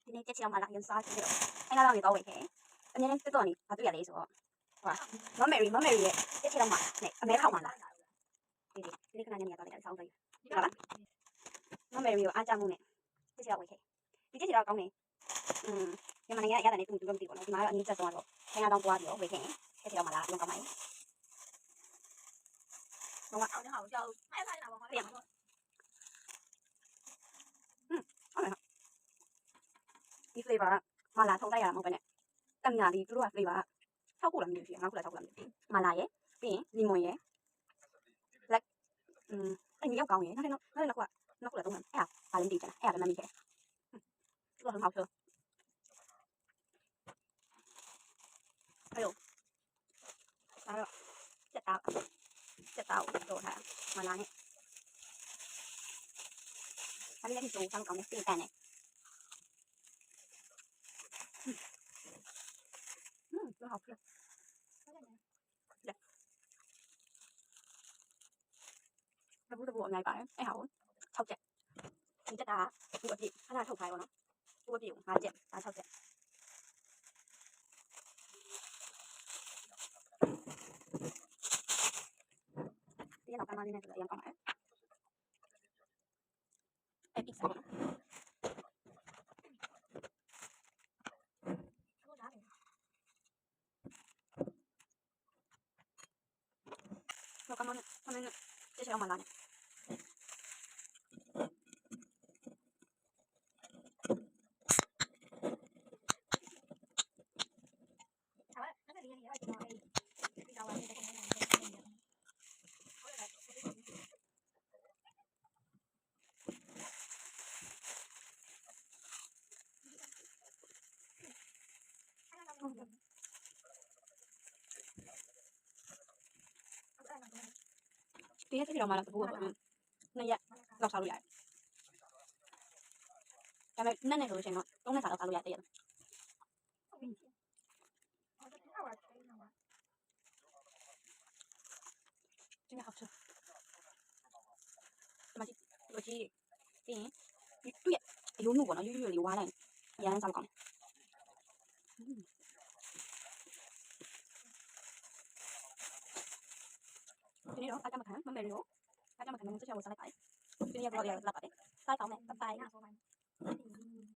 ဒီနေ့ကြက်ချီအောင်မလာရင်စားကြည့်တော့အင်္ဂါလောက်နေတော့ဝယ်ခဲ့အမြဲတမ်းတက်တော့နေဘာတွေ့ရလဲဆိုတော့ဟိုမမေရီရဲ့ကြက်ချီအောင်မနဲ့အမဲခောက်မှလာဒီခဏညနေတော့လည်းစောင်းသိဟုတ်လားမမေရီကိုအားကြမှုနဲ့ကြက်ချီအောင်ဝယ်ခဲ့ဒီကြက်ချီအောင်ကောင်းနေမြန်မာနိုင်ငံရရတယ်တူတူတော့မသိဘူးနော်ဒီမှာတော့အနည်းချက်ဆုံးကတော့အင်္ဂါတော့ပွားပြီးတော့ဝယ်ခဲ့ကြက်ချီအောင်မလာရုံကောင်းပါရဲ့တော့အောင်နေအောင်ကြောက်အဲ့ဒါလည်းတော့ဘာလဲဒီ flavor ကမာလာထုံတိုက်ရတာမဟုတ်ဘဲနဲ့တမ်ညာဒီသူတို့က flavor က6ခုလားမသိဘူးရှိတယ်5ခုလား6ခုလားမသိဘူးမာလာရဲ့ပြီးရင်လီမွန်ရဲ့ black အဲ့ဒီရောက်ကောင်းရဲ့နောက်ခုကနောက်ခုလားသုံးတယ်အဲ့ဒါဘာလဲမသိဘူးအဲ့ဒါလည်းမမိခဲ့သူက很好吃哎呦ဒါတော့စက်သားကိုတော့ထားမာလာနဲ့ဒါလည်းဒီလိုကောင်းကောင်းနဲ့ပြင်ကန်နေ都好吃。တပူအများကြီးပါတယ်အဲ့ဟာကို6ချက်ဒီတက်တာဘူအပြည့်ခဏထုတ်ခိုင်းပါတော့ဘူအပြည့်ကို5ချက်ဒါ6ချက်ဒီနောက်ကမှလေးနဲ့ဆိုတော့အရင်ကောင်းပါတယ်အဲ့ပစ်စားပါတော့ကမနဲ့接下来我们拿呢。ဒီနေ့ကျွန်တော်မှလာတပူပေါ့နှစ်ရက်လောက်စားလို့ရတယ်ဒါပေမဲ့နဲ့ဆိုလို့ရှိရင်တော့3နှစ်စာလောက်စားလို့ရတယ်တရက်真的好吃ဒီမှာဒီလိုကြီးပြီးရင်သူ့ရဲ့အယိုးမှုပေါ့နော်ရွရွလေးဝါးလိုက်အရင်စားလို့ကောင်းတယ်ဒီနေ့တော့အားကြမခံမမယ်လို့အားကြမခံနဲ့ဆက်ချက်ကိုစားလိုက်ပါတယ်ဒီနေ့ကတော့ရလောက်ပါတယ်စားကောင်းတယ်ဘိုင်